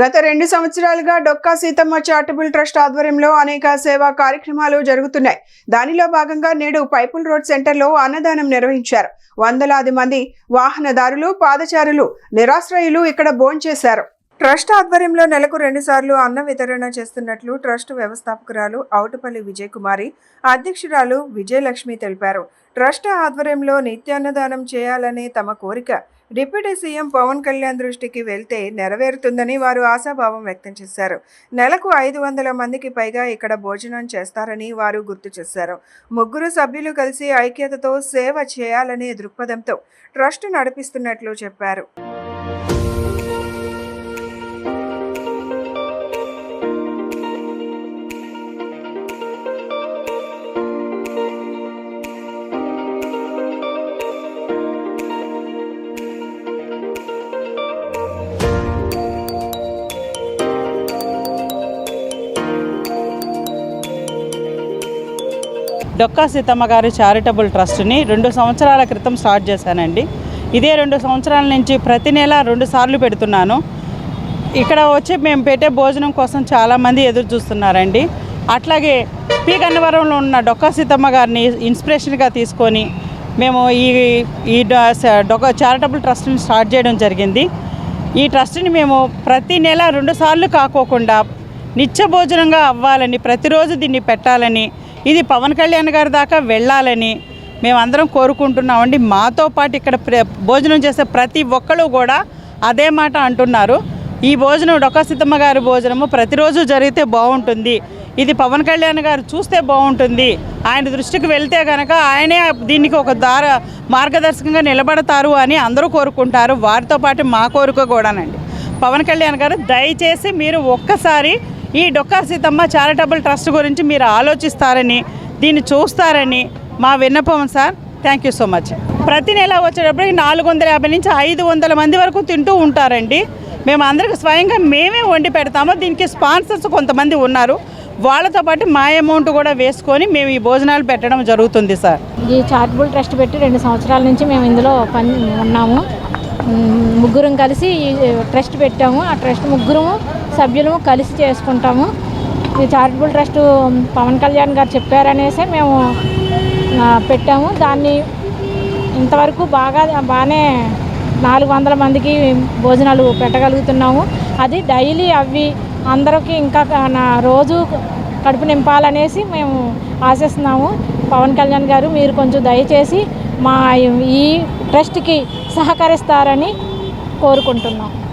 గత 2 సంవత్సరాలుగా Dokka Seethamma charitable trust ఆధ్వర్యంలో అనేక సేవా కార్యక్రమాలు జరుగుతున్నాయి. దానిలో భాగంగా నేడు పైపుల్ రోడ్ సెంటర్లో అన్నదానం నిర్వహించారు. వందలాది మంది వాహనదారులు, పాదచారులు, నిరాశ్రయులు ఇక్కడ భోంచేశారు. ట్రస్ట్ ఆధ్వర్యంలో నెలకు 2 సార్లు అన్న వితరణ చేస్తున్నట్లు ట్రస్ట్ వ్యవస్థాపకురాలు ఔటపల్లి విజయకుమారి, అధ్యక్షురాలు విజయలక్ష్మి తెలిపారు. ట్రస్ట్ ఆధ్వర్యంలో నిత్యాన్నదానం చేయాలనే తమ కోరిక డిప్యూటీ సీఎం పవన్ కళ్యాణ్ దృష్టికి వెళ్తే నెరవేరుతుందని వారు ఆశాభావం వ్యక్తం చేశారు. నెలకు 500 మందికి పైగా ఇక్కడ భోజనం చేస్తారని వారు గుర్తు చేశారు. 3 సభ్యులు కలిసి ఐక్యతతో సేవ చేయాలనే దృక్పథంతో ట్రస్ట్ నడిపిస్తున్నట్లు చెప్పారు. డొక్కా సీతమ్మ గారి చారిటబుల్ ట్రస్ట్ని 2 సంవత్సరాల క్రితం స్టార్ట్ చేశానండి. ఇదే 2 సంవత్సరాల నుంచి ప్రతి నెల 2 సార్లు పెడుతున్నాను. ఇక్కడ వచ్చి మేము పెట్టే భోజనం కోసం చాలామంది ఎదురు చూస్తున్నారండి. అట్లాగే పి గన్నవరంలో ఉన్న డొక్కా సీతమ్మ గారిని ఇన్స్పిరేషన్గా తీసుకొని మేము ఈ డొక్కా చారిటబుల్ ట్రస్ట్ని స్టార్ట్ చేయడం జరిగింది. ఈ ట్రస్ట్ని మేము ప్రతి నెల 2 సార్లు కాకోకుండా నిత్య భోజనంగా అవ్వాలని, ప్రతిరోజు దీన్ని పెట్టాలని, ఇది పవన్ కళ్యాణ్ గారి దాకా వెళ్ళాలని మేమందరం కోరుకుంటున్నామండి. మాతో పాటు ఇక్కడ భోజనం చేసే ప్రతి ఒక్కరు కూడా అదే మాట అంటున్నారు. ఈ భోజనం డొక్కా సీతమ్మ గారి భోజనము ప్రతిరోజు జరిగితే బాగుంటుంది, ఇది పవన్ కళ్యాణ్ గారు చూస్తే బాగుంటుంది, ఆయన దృష్టికి వెళ్తే కనుక ఆయనే దీనికి ఒక మార్గదర్శకంగా నిలబడతారు అని అందరూ కోరుకుంటారు. వారితో పాటు మా కోరిక కూడానండి. పవన్ కళ్యాణ్ గారు దయచేసి మీరు ఒక్కసారి ఈ డొక్కా సీతమ్మ చారిటబుల్ ట్రస్ట్ గురించి మీరు ఆలోచిస్తారని, దీన్ని చూస్తారని మా విన్నపం sir. Thank you so much. ప్రతి నెల వచ్చేటప్పటికి 450 నుంచి 500 మంది వరకు తింటూ ఉంటారండి. మేము అందరికి స్వయంగా మేమే వండి పెడతాము. దీనికి స్పాన్సర్స్ కొంతమంది ఉన్నారు, వాళ్ళతో పాటు మా అమౌంట్ కూడా వేసుకొని మేము ఈ భోజనాలు పెట్టడం జరుగుతుంది సార్. ఈ చారిటబుల్ ట్రస్ట్ పెట్టి 2 సంవత్సరాల నుంచి మేము ఇందులో ఉన్నాము. 3 కలిసి ఈ ట్రస్ట్ పెట్టాము. ఆ ట్రస్ట్ 3 సభ్యులము కలిసి చేసుకుంటాము. ఈ చారిటబుల్ ట్రస్ట్ పవన్ కళ్యాణ్ గారు చెప్పారనేసి మేము పెట్టాము. దాన్ని ఇంతవరకు బాగానే 400 మందికి భోజనాలు పెట్టగలుగుతున్నాము. అది డైలీ అవి అందరికీ ఇంకా రోజు కడుపు నింపాలనేసి మేము ఆశిస్తున్నాము. పవన్ కళ్యాణ్ గారు మీరు కొంచెం దయచేసి మా ఈ ట్రస్ట్కి సహకరిస్తారని కోరుకుంటున్నాం.